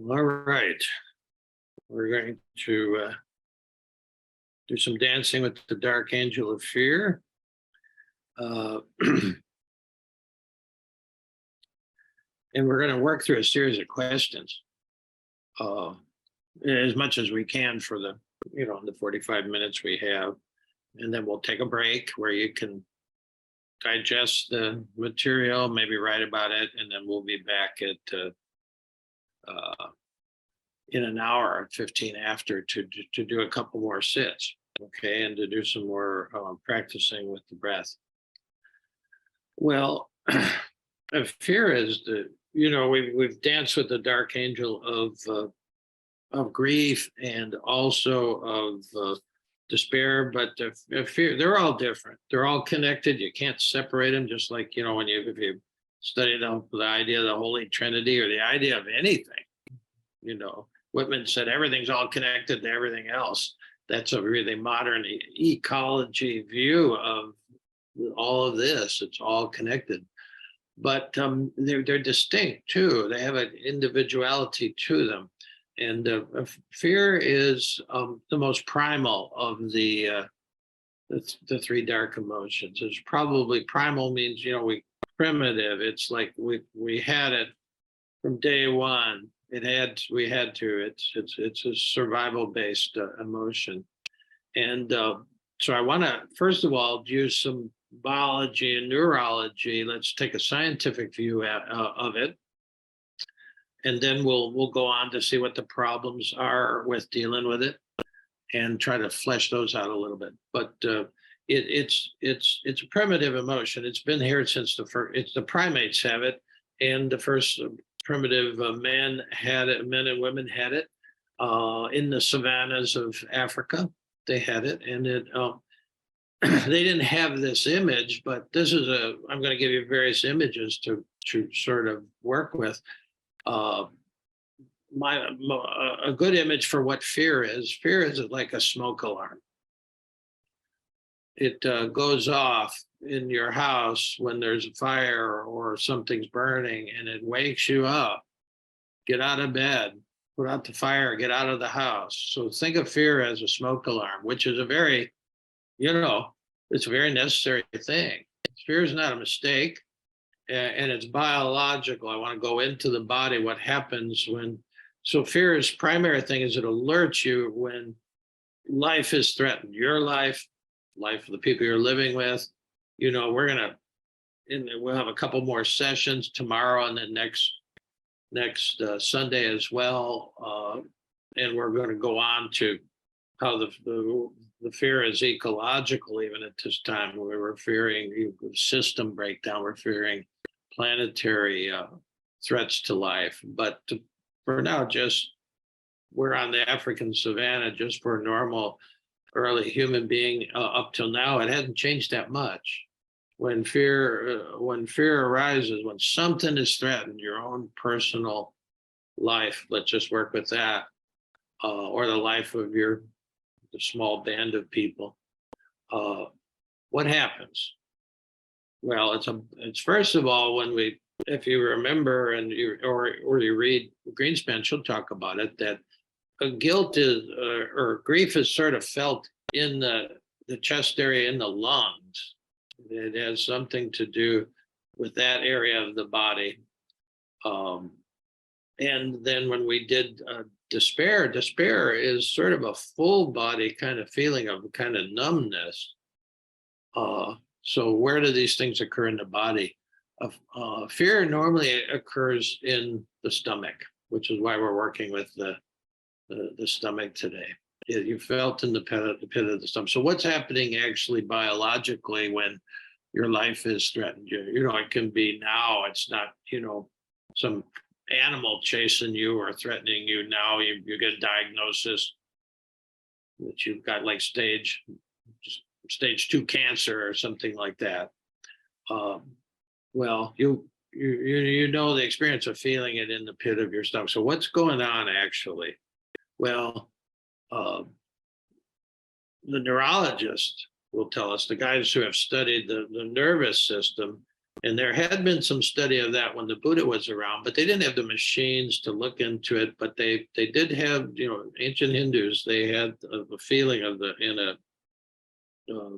All right, we're going to do some dancing with the Dark Angel of Fear. And we're going to work through a series of questions as much as we can for the 45 minutes we have. And then we'll take a break where you can digest the material, maybe write about it, and then we'll be back at in an hour, 15 after, to do a couple more sits, okay, and to do some more practicing with the breath. Well, fear is we've danced with the dark angel of grief and also of despair, but fear, they're all different. They're all connected. You can't separate them. Just like when if you study the idea of the Holy Trinity or the idea of anything, Whitman said everything's all connected to everything else. That's a really modern ecology view of all of this. It's all connected, but they're distinct too. They have an individuality to them, and fear is the most primal of the three dark emotions. It's probably primal means we primitive. It's like we had it from day one. We had to. It's a survival based emotion, and so I want to first of all use some biology and neurology. Let's take a scientific view of it, and then we'll go on to see what the problems are with dealing with it, and try to flesh those out a little bit. But it's a primitive emotion. It's been here since the primates have it, and the first primitive men and women had it in the savannas of Africa. They had it, and they didn't have this image, but I'm going to give you various images to sort of work with. A good image for what fear is. Fear is like a smoke alarm. It goes off in your house when there's a fire or something's burning, and it wakes you up. Get out of bed, put out the fire, get out of the house. So think of fear as a smoke alarm, which is a very, it's a very necessary thing. Fear is not a mistake, and it's biological. I want to go into the body, what happens so fear's primary thing is it alerts you when life is threatened, your life of the people you're living with. We'll have a couple more sessions tomorrow and then next Sunday as well, and we're going to go on to how the fear is ecological. Even at this time, we're fearing system breakdown. We're fearing planetary threats to life. But for now, we're on the African savannah. Just for a normal early human being up till now, it hasn't changed that much. When fear arises, when something is threatened, your own personal life, let's just work with that, or the life of the small band of people, what happens? Well, it's first of all, if you remember or you read Greenspan, she'll talk about it, that guilt or grief is sort of felt in the chest area, in the lungs. It has something to do with that area of the body. And then when we did despair is sort of a full body kind of feeling of kind of numbness. So where do these things occur in the body? Fear normally occurs in the stomach, which is why we're working with the stomach today. You felt in the pit of the stomach. So what's happening actually biologically when your life is threatened? It can be now. It's not, some animal chasing you or threatening you. Now you get a diagnosis that you've got like stage 2 cancer or something like that. Well, you the experience of feeling it in the pit of your stomach. So what's going on actually? Well, the neurologist will tell us, the guys who have studied the nervous system, And there had been some study of that when the Buddha was around, but they didn't have the machines to look into it. But they did have, ancient Hindus, they had a feeling of uh,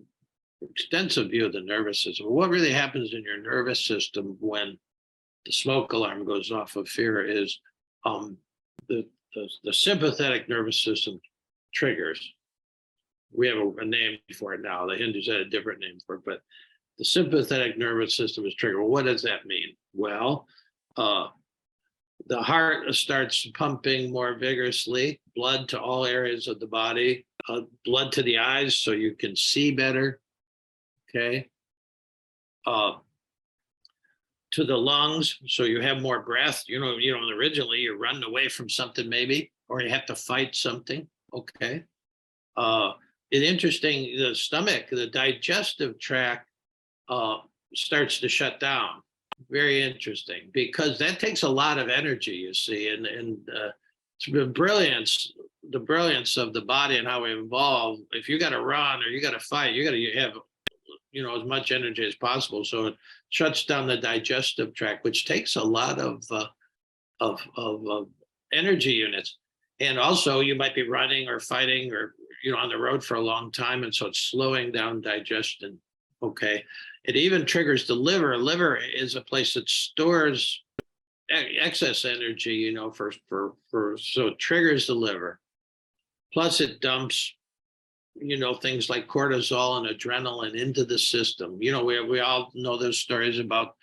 extensive view of the nervous system. What really happens in your nervous system when the smoke alarm goes off of fear is um, the sympathetic nervous system triggers. We have a name for it now. The Hindus had a different name for it, but the sympathetic nervous system is triggered. Well, what does that mean? Well, the heart starts pumping more vigorously, blood to all areas of the body, blood to the eyes so you can see better. Okay. To the lungs, so you have more breath. Originally you're running away from something maybe, or you have to fight something. Okay. It's interesting, the stomach, the digestive tract starts to shut down. Very interesting, because that takes a lot of energy, you see, and it's the brilliance of the body and how we evolve. If you got to run or you got to fight, you got to have as much energy as possible. So it shuts down the digestive tract, which takes a lot of energy units. And also, you might be running or fighting or on the road for a long time, and so it's slowing down digestion. Okay, it even triggers the liver. Liver is a place that stores excess energy, so it triggers the liver. Plus, it dumps things like cortisol and adrenaline into the system. We all know those stories about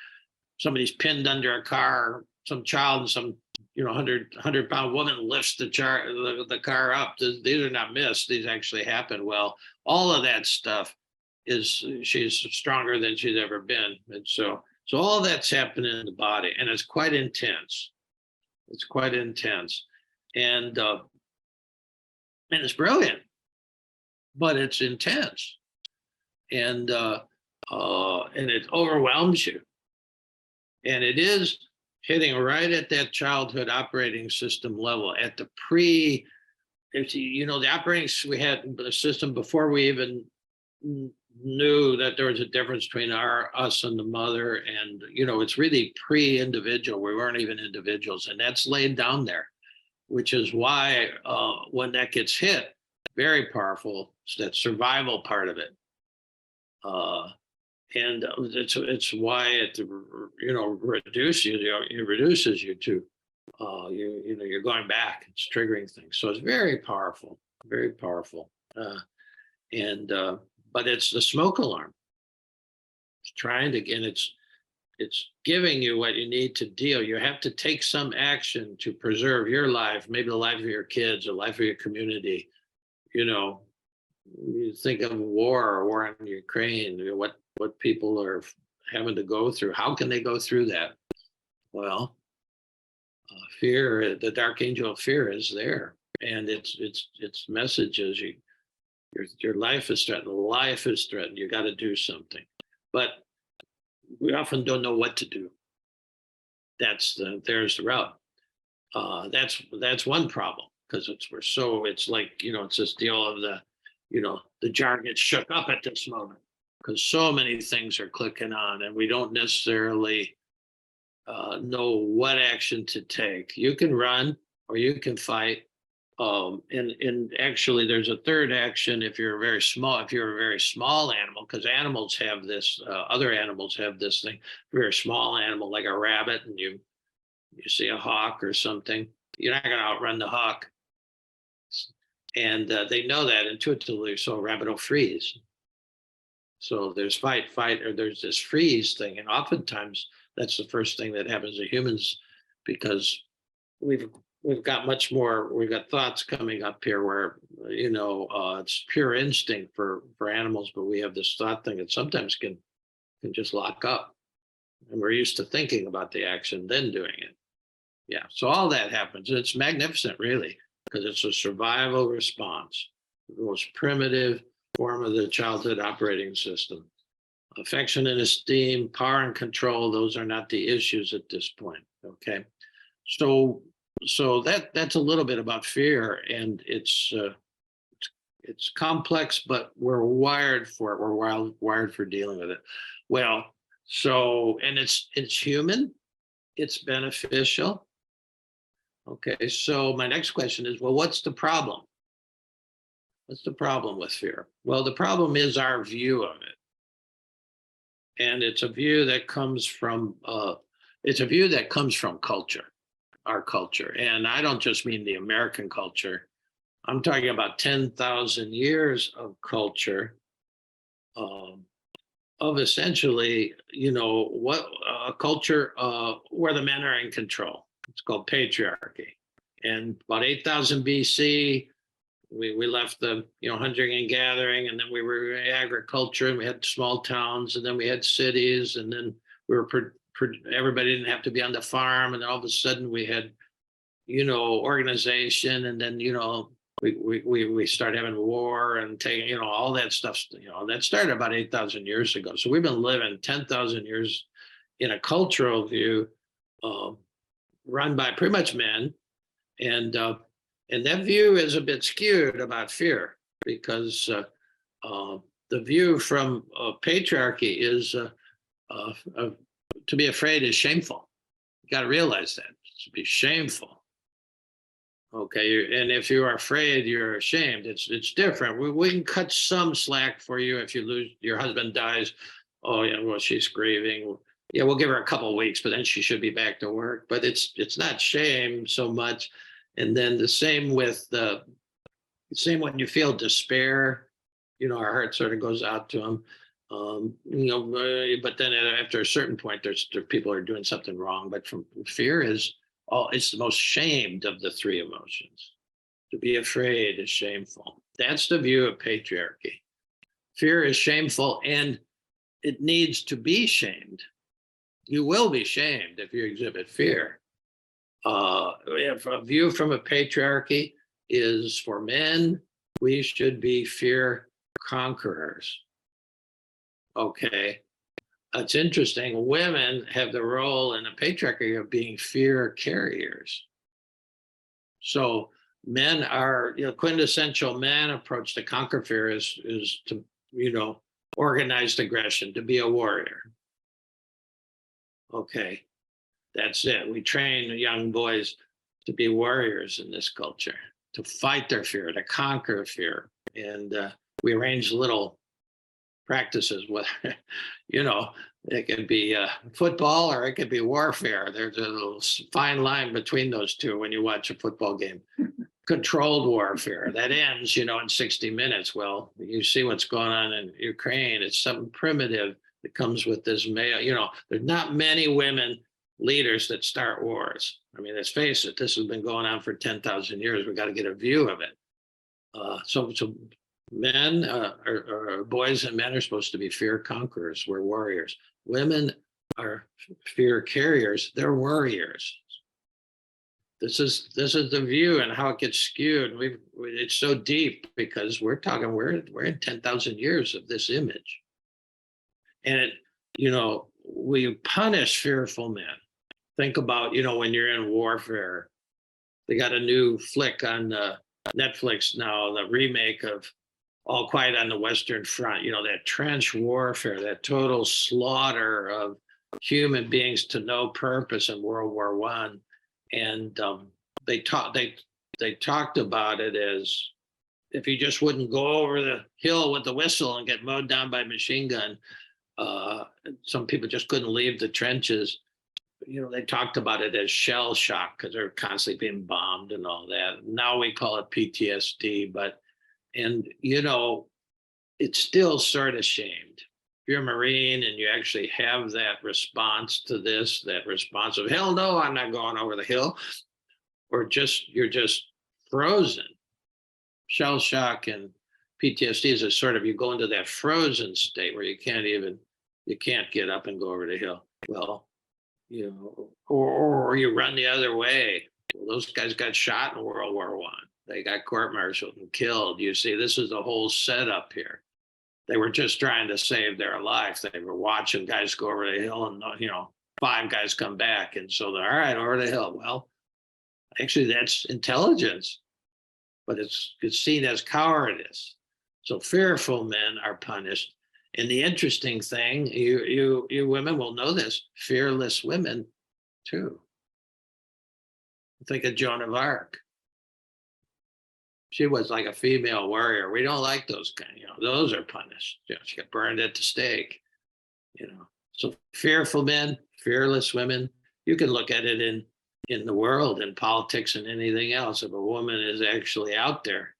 somebody's pinned under a car, some child, and some 100-pound woman lifts the car up. These are not myths. These actually happen. Well, all of that stuff she's stronger than she's ever been. And so all that's happening in the body, and it's quite intense. It's quite intense. And it's brilliant, but it's intense. And it overwhelms you. And it is hitting right at that childhood operating system level, at the the operating, we had the system before we even knew that there was a difference between us and the mother. And, it's really pre-individual. We weren't even individuals, and that's laid down there, which is why when that gets hit, very powerful, it's that survival part of it. And it's why it reduces you to you're going back. It's triggering things. So it's very powerful, very powerful. But it's the smoke alarm. It's trying to, and it's giving you what you need to deal. You have to take some action to preserve your life, maybe the life of your kids, the life of your community. You think of war in Ukraine, what people are having to go through. How can they go through that? Well, fear, the dark angel of fear is there, and its message is your life is threatened. Life is threatened. You got to do something, but we often don't know what to do. There's the route. That's one problem, because it's like it's this deal of the jar gets shook up at this moment, because so many things are clicking on, and we don't necessarily know what action to take. You can run or you can fight. And actually, there's a third action if you're a very small animal, because animals have this, other animals have this thing. Very small animal like a rabbit, and you see a hawk or something, you're not going to outrun the hawk. And they know that intuitively, so a rabbit will freeze. So there's fight, or there's this freeze thing. And oftentimes that's the first thing that happens to humans, because we've got much more, we've got thoughts coming up here where, it's pure instinct for animals, but we have this thought thing that sometimes can just lock up. And we're used to thinking about the action, then doing it. Yeah, so all that happens. It's magnificent, really, because it's a survival response, the most primitive form of the childhood operating system. Affection and esteem, power and control, those are not the issues at this point, okay? So that's a little bit about fear, and it's complex, but we're wired for it. We're wired for dealing with it. Well, So, and it's human, it's beneficial. Okay, so my next question is, well, what's the problem? What's the problem with fear? Well, the problem is our view of it. And it's a view that comes from culture, our culture. And I don't just mean the American culture. I'm talking about 10,000 years of culture, um, of essentially, what a culture where the men are in control. It's called patriarchy. And about 8,000 BC, we left the hunting and gathering, and then we were agriculture, and we had small towns, and then we had cities, and then we were everybody didn't have to be on the farm, and then all of a sudden we had organization, and then we start having war and taking all that stuff. That started about 8,000 years ago. So we've been living 10,000 years in a cultural view run by pretty much men, and that view is a bit skewed about fear, because the view from patriarchy is to be afraid is shameful. You got to realize that. To be shameful. Okay, and if you are afraid, you're ashamed. It's different. We can cut some slack for you if you lose, your husband dies. Oh yeah, well, she's grieving. Yeah, we'll give her a couple of weeks, but then she should be back to work. But it's not shame so much. And then the same when you feel despair, our heart sort of goes out to them. But then after a certain point, there people are doing something wrong. But from fear it's the most shamed of the three emotions. To be afraid is shameful. That's the view of patriarchy. Fear is shameful, and it needs to be shamed. You will be shamed if you exhibit fear. If a view from a patriarchy is for men, we should be fear conquerors. Okay. It's interesting. Women have the role in a patriarchy of being fear carriers. So men are, quintessential man approach to conquer fear is to, organized aggression, to be a warrior. Okay. That's it. We train young boys to be warriors in this culture, to fight their fear, to conquer fear. And we arrange little practices with, it could be football or it could be warfare. There's a little fine line between those two when you watch a football game. Controlled warfare that ends, in 60 minutes. Well, you see what's going on in Ukraine. It's something primitive that comes with this male. There's not many women leaders that start wars. I mean, let's face it, this has been going on for 10,000 years. We got to get a view of it. So men, or boys and men are supposed to be fear conquerors. We're warriors. Women are fear carriers. They're warriors. This is the view, and how it gets skewed. It's so deep because we're in 10,000 years of this image, and we punish fearful men. Think about, when you're in warfare. They got a new flick on Netflix now, the remake of All Quiet on the Western Front. That trench warfare, that total slaughter of human beings to no purpose in World War I. And they talked about it as, if you just wouldn't go over the hill with the whistle and get mowed down by a machine gun, some people just couldn't leave the trenches. They talked about it as shell shock because they're constantly being bombed and all that. Now we call it PTSD, it's still sort of shamed. If you're a Marine and you actually have that response to this, that response of, hell no, I'm not going over the hill, or you're just frozen. Shell shock and PTSD is a sort of, you go into that frozen state where you can't get up and go over the hill. Well, or you run the other way. Well, those guys got shot in World War I. They got court-martialed and killed. You see, this is the whole setup here. They were just trying to save their life. They were watching guys go over the hill, and 5 guys come back, and so they're all right over the hill. Well, actually, that's intelligence, but it's seen as cowardice. So fearful men are punished, And the interesting thing, you women will know this, fearless women too. Think of Joan of Arc. She was like a female warrior. We don't like those kind, those are punished. She got burned at the stake, you know. So fearful men, fearless women, you can look at it in the world, in politics and anything else. If a woman is actually out there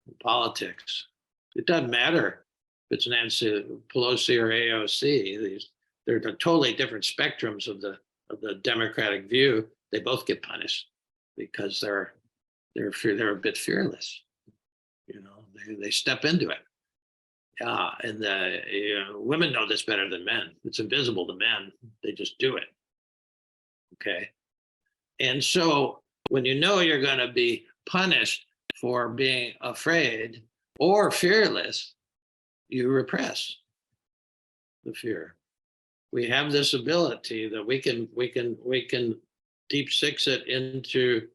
in politics, it doesn't matter if it's Nancy Pelosi or AOC. They're totally different spectrums of the Democratic view. They both get punished because they're a bit fearless. They step into it. Yeah, and women know this better than men. It's invisible to men. They just do it. Okay. And so when you know you're going to be punished for being afraid or fearless, you repress the fear. We have this ability that we can deep six it into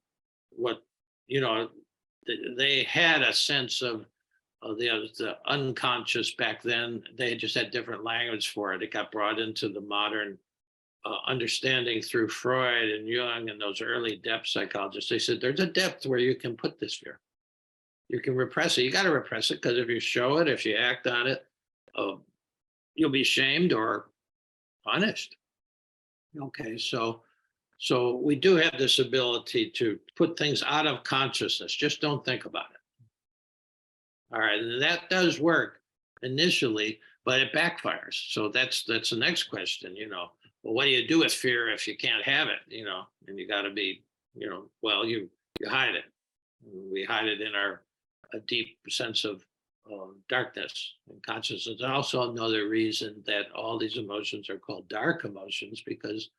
what, they had a sense of the unconscious back then. They just had different language for it. It got brought into the modern understanding through Freud and Jung and those early depth psychologists. They said there's a depth where you can put this fear. You can repress it. You got to repress it, because if you show it, if you act on it, you'll be shamed or punished. Okay, so we do have this ability to put things out of consciousness. Just don't think about it. All right, and that does work initially, but it backfires. So that's the next question. Well, what do you do with fear if you can't have it? And you got to be, well, you hide it. We hide it in a deep sense of darkness and consciousness. And also another reason that all these emotions are called dark emotions, because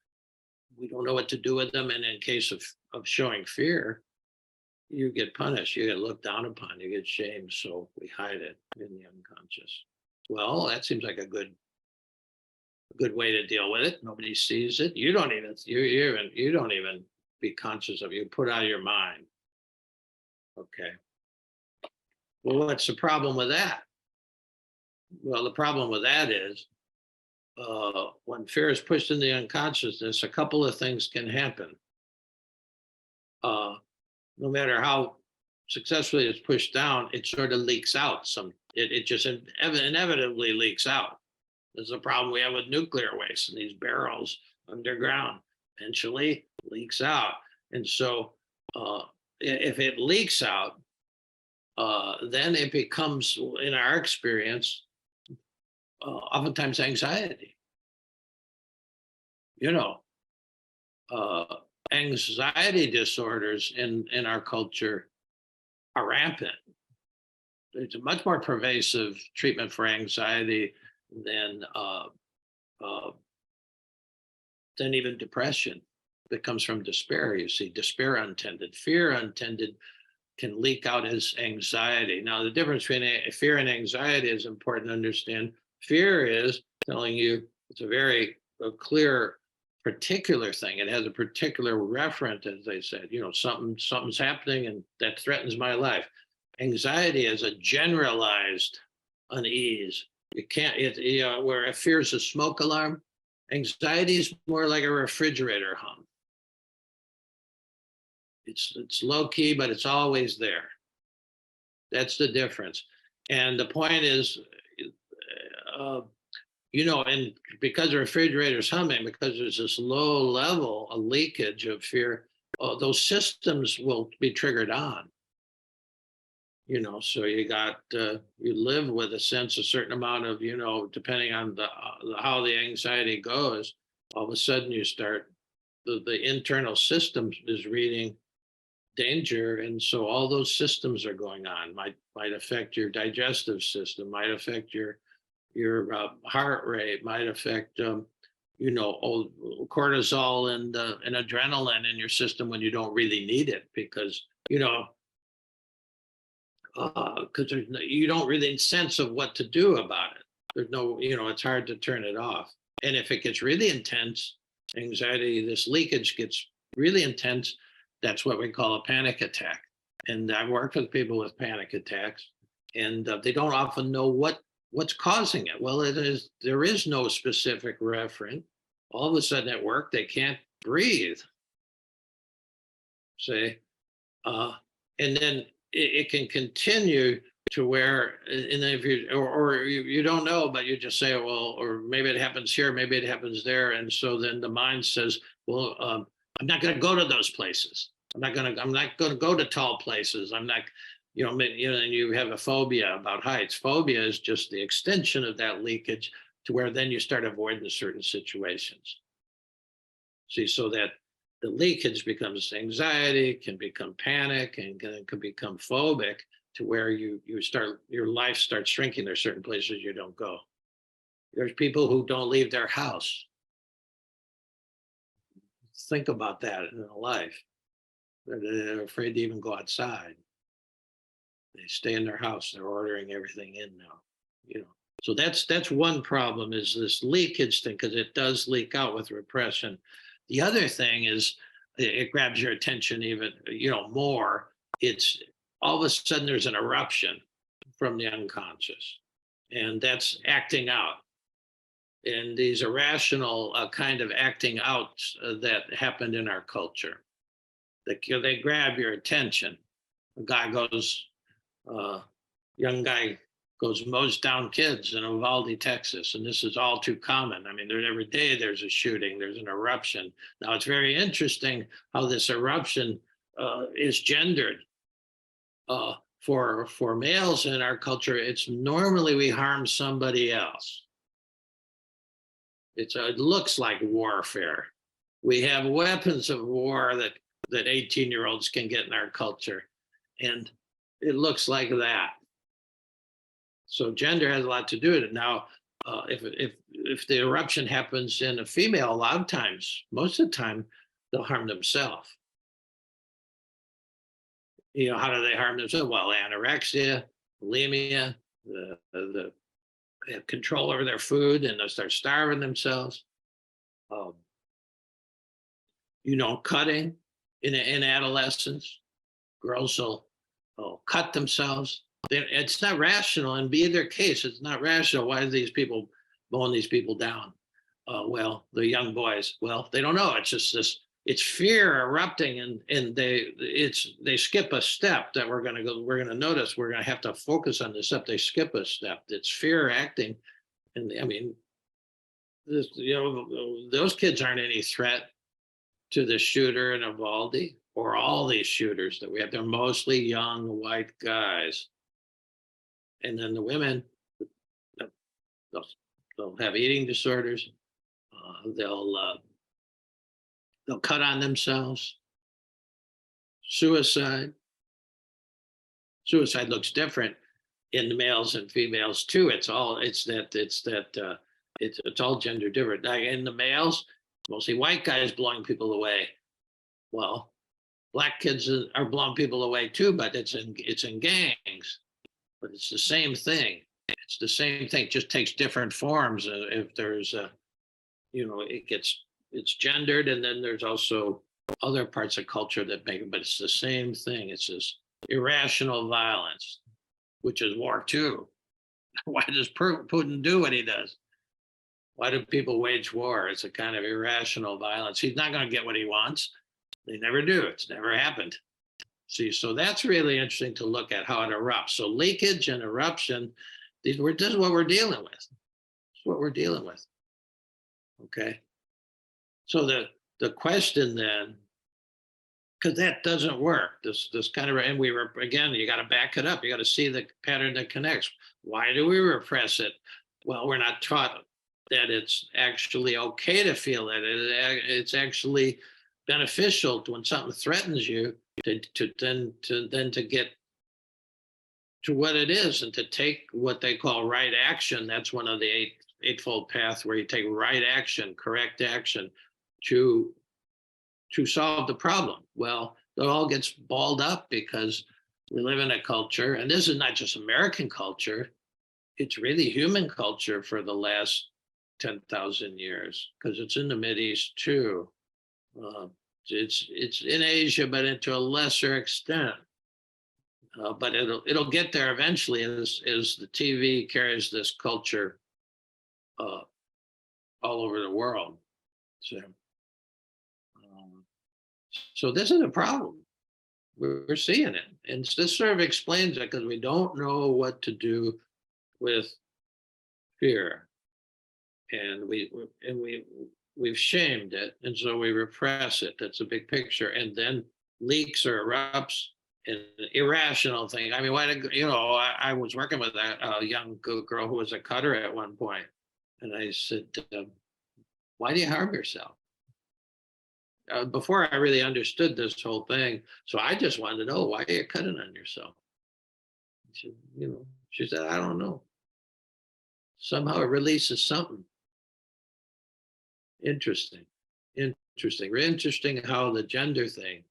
we don't know what to do with them. And in case of showing fear, you get punished, you get looked down upon, you get shamed. So we hide it in the unconscious. Well, that seems like a good way to deal with it. Nobody sees it. You don't even be conscious of it. You put out of your mind. Okay. Well, what's the problem with that? Well, the problem with that is when fear is pushed into the unconsciousness, a couple of things can happen. No matter how successfully it's pushed down, it sort of leaks out. It just inevitably leaks out. There's a problem we have with nuclear waste in these barrels underground. Eventually leaks out. And so if it leaks out, then it becomes, in our experience, oftentimes anxiety. Anxiety disorders in our culture are rampant. There's a much more pervasive treatment for anxiety than even depression that comes from despair. You see, despair untended, fear untended can leak out as anxiety. Now, the difference between fear and anxiety is important to understand. Fear is telling you it's a very clear, particular thing. It has a particular referent, as they said. Something's happening and that threatens my life. Anxiety is a generalized unease. You can't. Where fear is a smoke alarm, anxiety is more like a refrigerator hum. It's low key, but it's always there. That's the difference. And the point is, and because the refrigerator's humming, because there's this low level, a leakage of fear, those systems will be triggered on. So you live with a sense, a certain amount of, depending on how the anxiety goes, all of a sudden you start, the internal system is reading danger, and so all those systems are going on. Might affect your digestive system, might affect your heart rate, might affect cortisol and adrenaline in your system when you don't really need it, because you don't really sense of what to do about it. There's no, it's hard to turn it off. And if it gets really intense, anxiety, this leakage gets really intense, that's what we call a panic attack. And I've worked with people with panic attacks, and they don't often know what what's causing it? Well, there is no specific referent. All of a sudden at work, they can't breathe. See, and then it can continue to where, and then if you or you don't know, but you just say, well, or maybe it happens here, maybe it happens there, and so then the mind says, well, I'm not going to go to those places. I'm not going to go to tall places. I'm not, and you have a phobia about heights. Phobia is just the extension of that leakage to where then you start avoiding certain situations. See, so that the leakage becomes anxiety, can become panic, and can become phobic to where your life starts shrinking. There's certain places you don't go. There's people who don't leave their house. Think about that in a life. They're afraid to even go outside. They stay in their house. They're ordering everything in now. So that's one problem, is this leakage thing, because it does leak out with repression. The other thing is it grabs your attention even, more. It's all of a sudden there's an eruption from the unconscious, and that's acting out. And these irrational kind of acting out that happened in our culture. They grab your attention. A guy goes, young guy goes, mows down kids in Uvalde, Texas. And this is all too common. I mean, every day there's a shooting, there's an eruption. Now, it's very interesting how this eruption is gendered. For males in our culture, it's normally we harm somebody else. It looks like warfare. We have weapons of war that 18-year-olds can get in our culture, and it looks like that. So gender has a lot to do with it. Now, if the eruption happens in a female, a lot of times, most of the time, they'll harm themselves. How do they harm themselves? Well, anorexia, bulimia, they have control over their food, and they'll start starving themselves. Cutting in adolescence, girls will cut themselves. It's not rational. In either case, it's not rational. Why are these people mowing these people down? Well, the young boys, they don't know. It's just this. It's fear erupting, and they skip a step that we're going to notice. We're going to have to focus on this step. They skip a step. It's fear acting, and I mean, those kids aren't any threat to the shooter in Uvalde or all these shooters that we have. They're mostly young white guys. And then the women, they'll have eating disorders. They'll cut on themselves. Suicide looks different in the males and females too. It's all gender different. Like in the males, mostly white guys blowing people away. Well, black kids are blowing people away too, but it's in gangs. But it's the same thing. It's the same thing. It just takes different forms. If there's it's gendered, and then there's also other parts of culture that make it, but it's the same thing. It's this irrational violence, which is war too. Why does Putin do what he does? Why do people wage war? It's a kind of irrational violence. He's not going to get what he wants. They never do. It's never happened. See, so that's really interesting to look at how it erupts. So leakage and eruption, this is what we're dealing with. It's what we're dealing with. Okay. So the question then, because that doesn't work. This kind of, and you got to back it up. You got to see the pattern that connects. Why do we repress it? Well, we're not taught that it's actually okay to feel it. It's actually beneficial when something threatens you to get to what it is and to take what they call right action. That's one of the eightfold path, where you take right action, correct action to solve the problem. Well, it all gets balled up because we live in a culture, and this is not just American culture, it's really human culture for the last 10,000 years, because it's in the Mideast too. It's in Asia, but to a lesser extent. But it'll get there eventually as the TV carries this culture uh, all over the world. So, um, so this is a problem. We're seeing it, and this sort of explains it because we don't know what to do with fear, and we've shamed it, and so we repress it. That's a big picture, and then leaks or erupts an irrational thing. I mean, why did I was working with a young girl who was a cutter at one point, and I said, "Why do you harm yourself?" Before I really understood this whole thing, so I just wanted to know, why are you cutting on yourself? She said, "I don't know. Somehow it releases something." Interesting. Interesting how the gender thing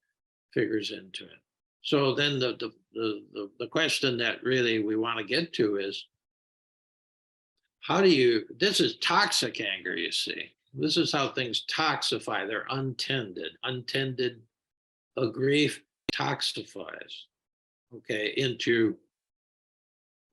figures into it. So then the question that really we want to get to is, how do you, this is toxic anger, you see. This is how things toxify. They're untended grief toxifies, okay, into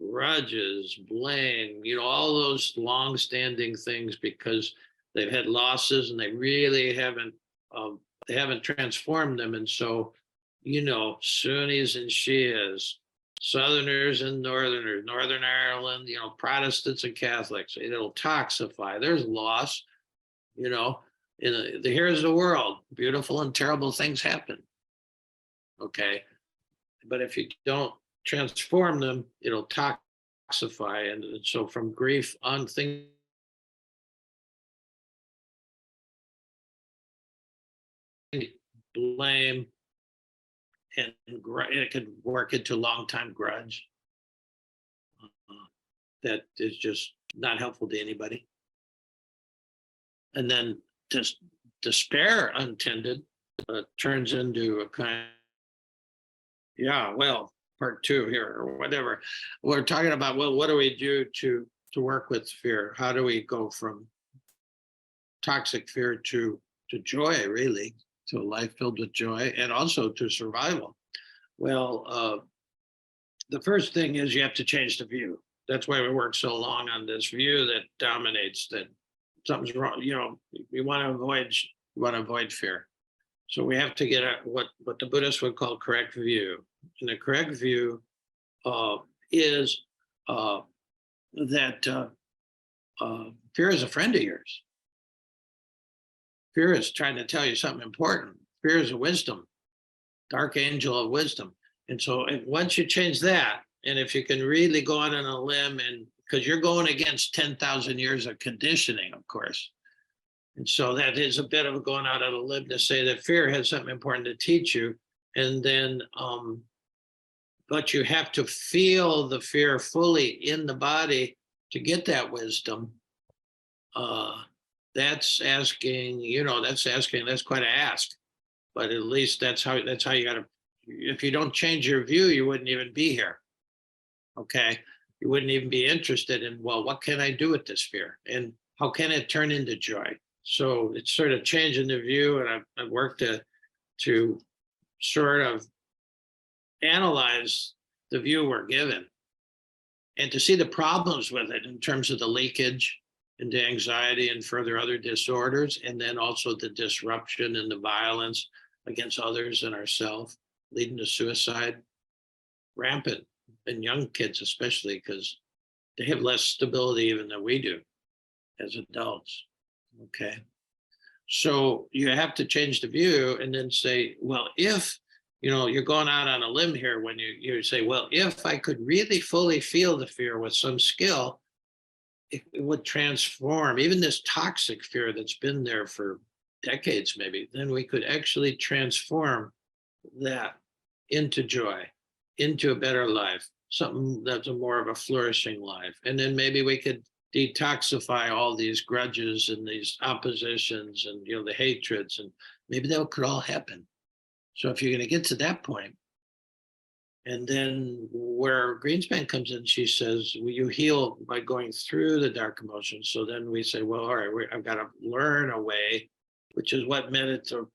grudges, blame, all those long-standing things, because they've had losses and they haven't transformed them. And so, Sunnis and Shias, Southerners and Northerners, Northern Ireland, Protestants and Catholics, it'll toxify. There's loss, here's the world, beautiful and terrible things happen. Okay. But if you don't transform them, it'll toxify. And so from grief on things, blame, and it could work into long time grudge that is just not helpful to anybody. And then just despair untended turns into a kind part two here or whatever. We're talking about, well, what do we do to work with fear? How do we go from toxic fear to joy, really, to a life filled with joy, and also to survival? Well, the first thing is you have to change the view. That's why we work so long on this view that dominates, that something's wrong. We want to avoid fear. So we have to get what the Buddhists would call correct view. And the correct view is that fear is a friend of yours. Fear is trying to tell you something important. Fear is a wisdom, dark angel of wisdom. And so once you change that, and if you can really go out on a limb, and because you're going against 10,000 years of conditioning, of course. And so that is a bit of going out on a limb to say that fear has something important to teach you. And then, but you have to feel the fear fully in the body to get that wisdom. That's asking, that's quite an ask. But at least that's how you got to, if you don't change your view, you wouldn't even be here. Okay. You wouldn't even be interested in, well, what can I do with this fear? And how can it turn into joy? So it's sort of changing the view. And I've worked to sort of analyze the view we're given and to see the problems with it in terms of the leakage into anxiety and further other disorders, and then also the disruption and the violence against others and ourselves, leading to suicide, rampant in young kids, especially because they have less stability even than we do as adults. Okay. So you have to change the view and then say, well, if, you're going out on a limb here when you say, well, if I could really fully feel the fear with some skill, it would transform even this toxic fear that's been there for decades, maybe, then we could actually transform that into joy, into a better life, something that's more of a flourishing life. And then maybe we could detoxify all these grudges and these oppositions and, the hatreds, and maybe that could all happen. So if you're going to get to that point, and then where Greenspan comes in, she says, well, you heal by going through the dark emotions. So then we say, well, all right, I've got to learn a way, which is what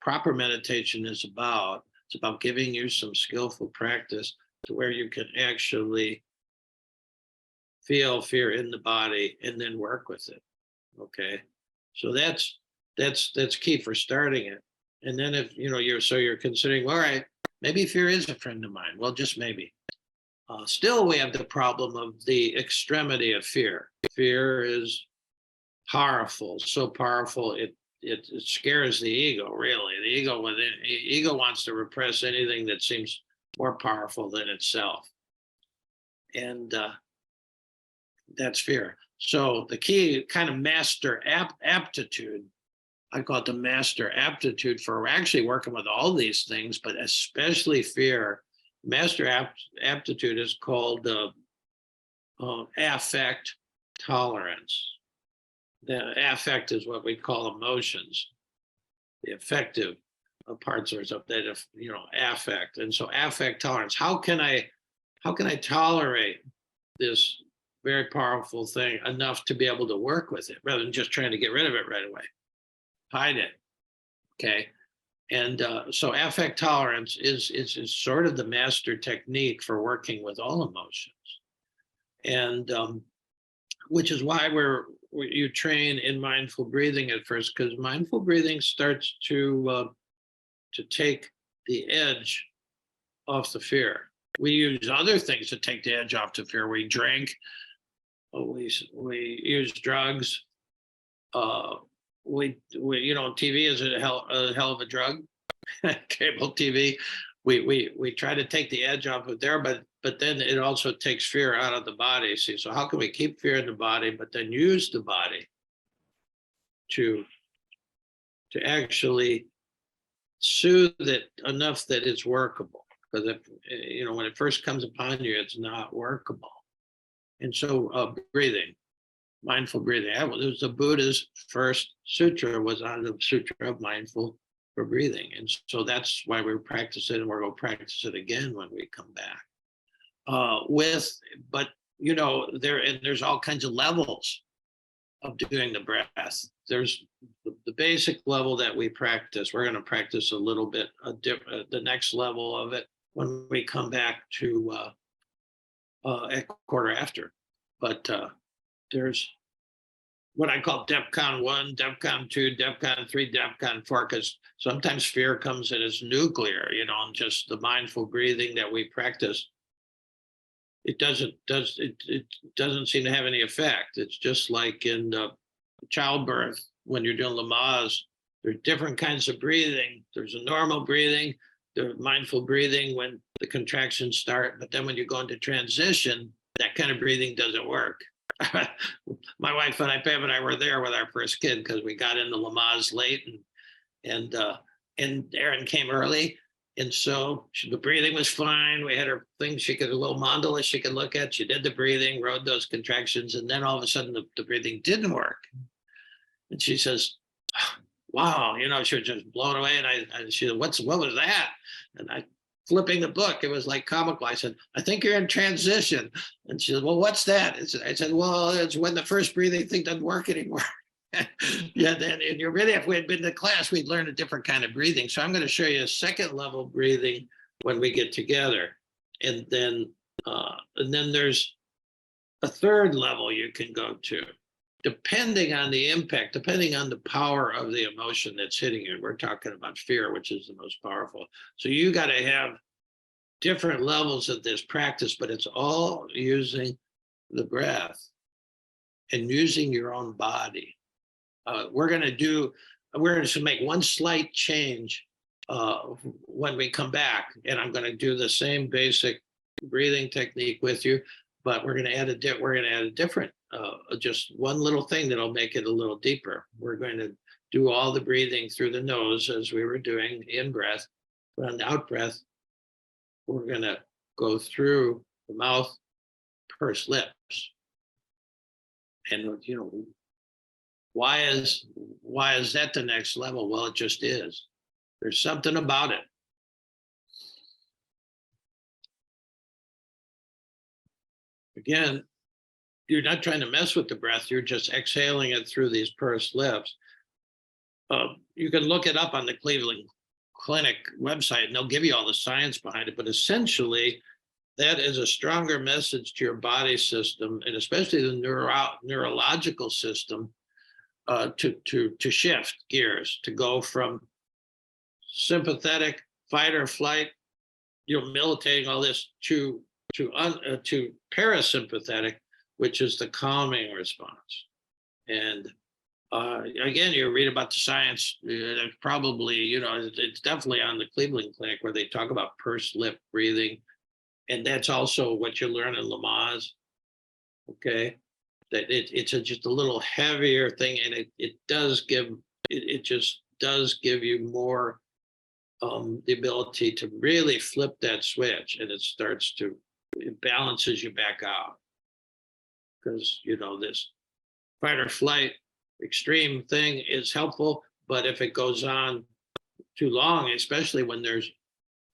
proper meditation is about. It's about giving you some skillful practice to where you can actually feel fear in the body and then work with it. Okay. So that's key for starting it. And then if you're considering, all right, maybe fear is a friend of mine. Well, just maybe. Still, we have the problem of the extremity of fear. Fear is powerful, so powerful it scares the ego. Really, ego wants to repress anything that seems more powerful than itself, and that's fear. So the key kind of master aptitude, I call it the master aptitude for actually working with all these things, but especially fear. Master aptitude is called affect tolerance. The affect is what we call emotions. The affective parts are something that, affect. And so affect tolerance. How can I tolerate this very powerful thing enough to be able to work with it rather than just trying to get rid of it right away? Hide it. Okay. And so affect tolerance is sort of the master technique for working with all emotions. And which is why you train in mindful breathing at first, because mindful breathing starts to take the edge off the fear. We use other things to take the edge off the fear. We drink, we use drugs. TV is a hell of a drug. Cable TV. We try to take the edge off of there, but then it also takes fear out of the body. See, so how can we keep fear in the body, but then use the body to actually soothe it enough that it's workable? Because if when it first comes upon you, it's not workable. And so breathing, mindful breathing. It was the Buddha's first sutra was on the Sutra of Mindful for breathing. And so that's why we practice it, and we're going to practice it again when we come back. There's all kinds of levels of doing the breath. There's the basic level that we practice. We're going to practice a little bit the next level of it when we come back to at quarter after. But there's what I call DEFCON 1, DEFCON 2, DEFCON 3, DEFCON 4, because sometimes fear comes in as nuclear, and just the mindful breathing that we practice, it doesn't seem to have any effect. It's just like in childbirth, when you're doing Lamaze, there's different kinds of breathing. There's a normal breathing, there's mindful breathing when the contractions start, but then when you go into transition, that kind of breathing doesn't work. My wife and Pam and I were there with our first kid because we got into Lamaze late, and Erin came early, and so the breathing was fine. We had her thing; a little mandala she could look at. She did the breathing, rode those contractions, and then all of a sudden the breathing didn't work. And she says, "Wow!" She was just blown away. And she said, "What was that?" And I. Flipping the book, it was like comical. I said, "I think you're in transition." And she said, "Well, what's that?" I said, "Well, it's when the first breathing thing doesn't work anymore." Yeah, then if we had been to class, we'd learn a different kind of breathing. So I'm going to show you a second level breathing when we get together. And then there's a third level you can go to, depending on the impact, depending on the power of the emotion that's hitting you. We're talking about fear, which is the most powerful. So you got to have different levels of this practice, but it's all using the breath and using your own body. We're going to make one slight change when we come back, and I'm going to do the same basic breathing technique with you, but we're going to add a different just one little thing that'll make it a little deeper. We're going to do all the breathing through the nose as we were doing in breath, but on the out breath, we're going to go through the mouth, purse lips. And why is that the next level? Well, it just is. There's something about it. Again, you're not trying to mess with the breath. You're just exhaling it through these pursed lips. You can look it up on the Cleveland Clinic website, and they'll give you all the science behind it. But essentially, that is a stronger message to your body system, and especially the neurological system, to shift gears, to go from sympathetic fight or flight, militating all this, to parasympathetic, which is the calming response. And again, you read about the science. Probably, it's definitely on the Cleveland Clinic where they talk about pursed lip breathing, and that's also what you learn in Lamaze. Okay, that it's just a little heavier thing, and it just does give you more the ability to really flip that switch, and it balances you back out, because this fight or flight extreme thing is helpful, but if it goes on too long, especially when there's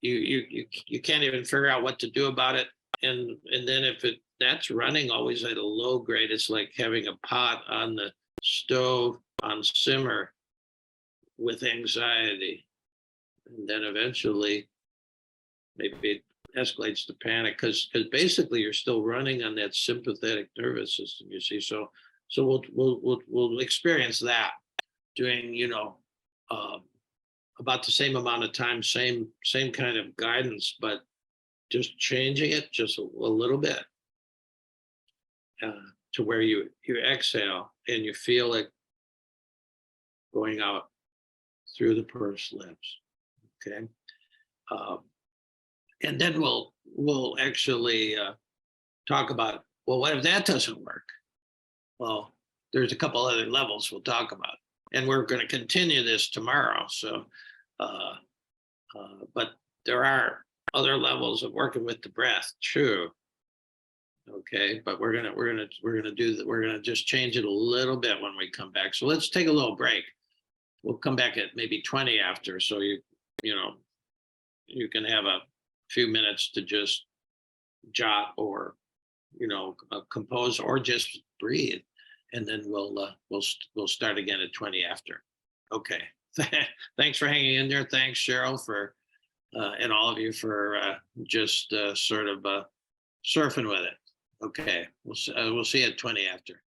you can't even figure out what to do about it, and then if that's running always at a low grade, it's like having a pot on the stove on simmer with anxiety, and then eventually maybe it escalates to panic, because basically you're still running on that sympathetic nervous system, you see. So we'll experience that doing about the same amount of time, same kind of guidance, but just changing it just a little bit, to where you exhale and you feel it going out through the pursed lips. Okay. And then we'll actually talk about, well, what if that doesn't work? Well, there's a couple other levels we'll talk about, and we're going to continue this tomorrow. So, but there are other levels of working with the breath, true. Okay, but we're gonna just change it a little bit when we come back. So let's take a little break. We'll come back at maybe 20 after, so you can have a few minutes to just jot or compose or just breathe, and then we'll start again at 20 after. Okay. Thanks for hanging in there. Thanks, Cheryl, for and all of you for just sort of surfing with it. Okay, we'll see you at 20 after.